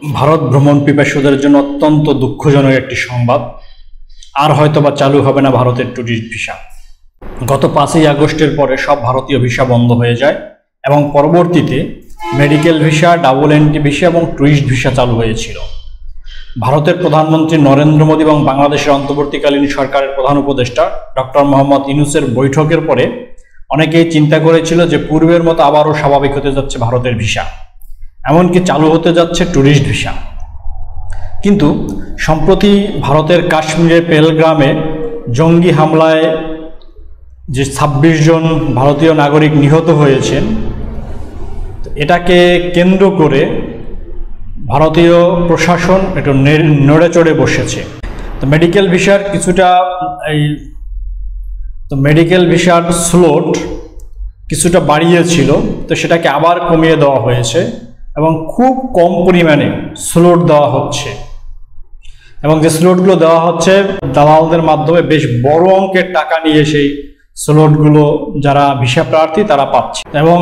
ভারত ভ্রমণ পিপাসুদের জন্য অত্যন্ত দুঃখজনক একটি সংবাদ। আর হয়তোবা চালু হবে না ভারতের ট্যুরিস্ট ভিসা। গত 5ই আগস্টের পরে সব ভারতীয় ভিসা বন্ধ হয়ে যায় এবং পরবর্তীতে medical visa, double entry visa এবং ট্যুরিস্ট ভিসা চালু হয়েছিল। ভারতের প্রধানমন্ত্রী নরেন্দ্র মোদী এবং বাংলাদেশের অন্তর্বর্তীকালীন সরকারের প্রধান উপদেষ্টা ডক্টর মোহাম্মদ ইউনূসের বৈঠকের পরে অনেকেই চিন্তা করেছিল যে পূর্বের মতো আবারও স্বাভাবিক হতে যাচ্ছে ভারতের ভিসা, এমনকি চালু হতে যাচ্ছে ট্যুরিস্ট ভিসা। কিন্তু সম্প্রতি ভারতের কাশ্মীরের পেহেলগ্রামে জঙ্গি হামলায় যে 26 জন ভারতীয় নাগরিক নিহত হয়েছেন, এটাকে কেন্দ্র করে ভারতীয় প্রশাসন একটু নড়ে চড়ে বসেছে। তো মেডিকেল ভিসার স্লট কিছুটা বাড়িয়েছিল, তো সেটাকে আবার কমিয়ে দেওয়া হয়েছে এবং খুব কম পরিমাণে স্লট দেওয়া হচ্ছে। এবং যে স্লটগুলো দেওয়া হচ্ছে দালালদের মাধ্যমে বেশ বড় অঙ্কের টাকা নিয়ে সেই স্লটগুলো যারা ভিসা প্রার্থী তারা পাচ্ছে। এবং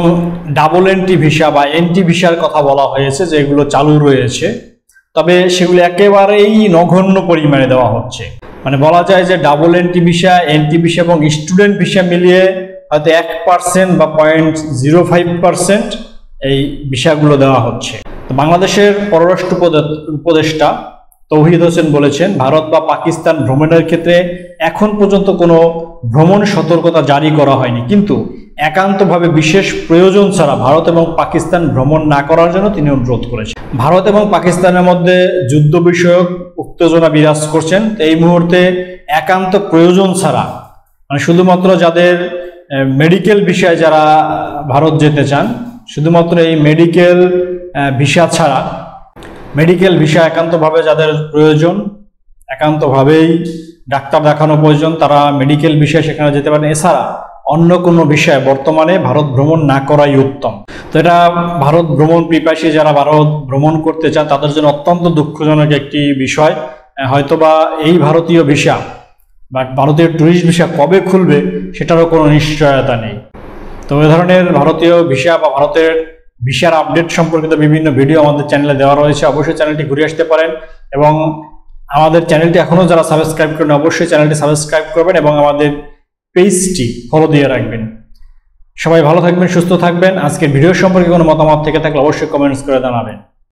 ডাবল এন্ট্রি ভিসা বা এন্ট্রি ভিসার কথা বলা হয়েছে, যেগুলো চালু রয়েছে, তবে সেগুলো একেবারেই নগণ্য পরিমাণে দেওয়া হচ্ছে। মানে বলা যায় যে ডাবল এন্ট্রি ভিসা এবং স্টুডেন্ট ভিসা মিলিয়ে হয়তো 1% বা 0.05% এই ভিসাগুলো দেওয়া হচ্ছে। তো বাংলাদেশের পররাষ্ট্র উপদেষ্টা তৌহিদ হোসেন বলেছেন, ভারত বা পাকিস্তান ভ্রমণের ক্ষেত্রে এখন পর্যন্ত কোনো ভ্রমণ সতর্কতা জারি করা হয়নি, কিন্তু একান্তভাবে বিশেষ প্রয়োজন ছাড়া ভারত এবং পাকিস্তান ভ্রমণ না করার জন্য তিনি অনুরোধ করেছেন। ভারত এবং পাকিস্তানের মধ্যে যুদ্ধ বিষয়ক উত্তেজনা বিরাজ করছেন। এই মুহূর্তে একান্ত প্রয়োজন ছাড়া, মানে শুধুমাত্র যাদের মেডিকেল ভিসায় যারা ভারত যেতে চান, শুধুমাত্র এই মেডিকেল ভিসা ছাড়া, মেডিকেল ভিসা একান্তভাবে যাদের প্রয়োজন, একান্তভাবেই ডাক্তার দেখানো প্রয়োজন, তারা মেডিকেল ভিসায় সেখানে যেতে পারেন। এছাড়া অন্য কোনো বিষয়ে বর্তমানে ভারত ভ্রমণ না করাই উত্তম। তো এটা ভারত ভ্রমণ পিপাসী যারা ভারত ভ্রমণ করতে চান তাদের জন্য অত্যন্ত দুঃখজনক একটি বিষয়। হয়তোবা এই ভারতীয় ভিসা বা ভারতীয় ট্যুরিস্ট ভিসা কবে খুলবে সেটারও কোনো নিশ্চয়তা নেই। তো এই ধরনের ভারতীয় ভিসা বা ভারতের ভিসার আপডেট সম্পর্কিত বিভিন্ন ভিডিও আমাদের চ্যানেলে দেওয়া রয়েছে, অবশ্যই চ্যানেলটি ঘুরে আসতে পারেন। এবং আমাদের চ্যানেলটি এখনও যারা সাবস্ক্রাইব করেন অবশ্যই চ্যানেলটি সাবস্ক্রাইব করবেন এবং আমাদের পেজটি ফলো দিয়ে রাখবেন। সবাই ভালো থাকবেন, সুস্থ থাকবেন। আজকের ভিডিও সম্পর্কে কোনো মতামত থেকে থাকলে অবশ্যই কমেন্টস করে জানাবেন।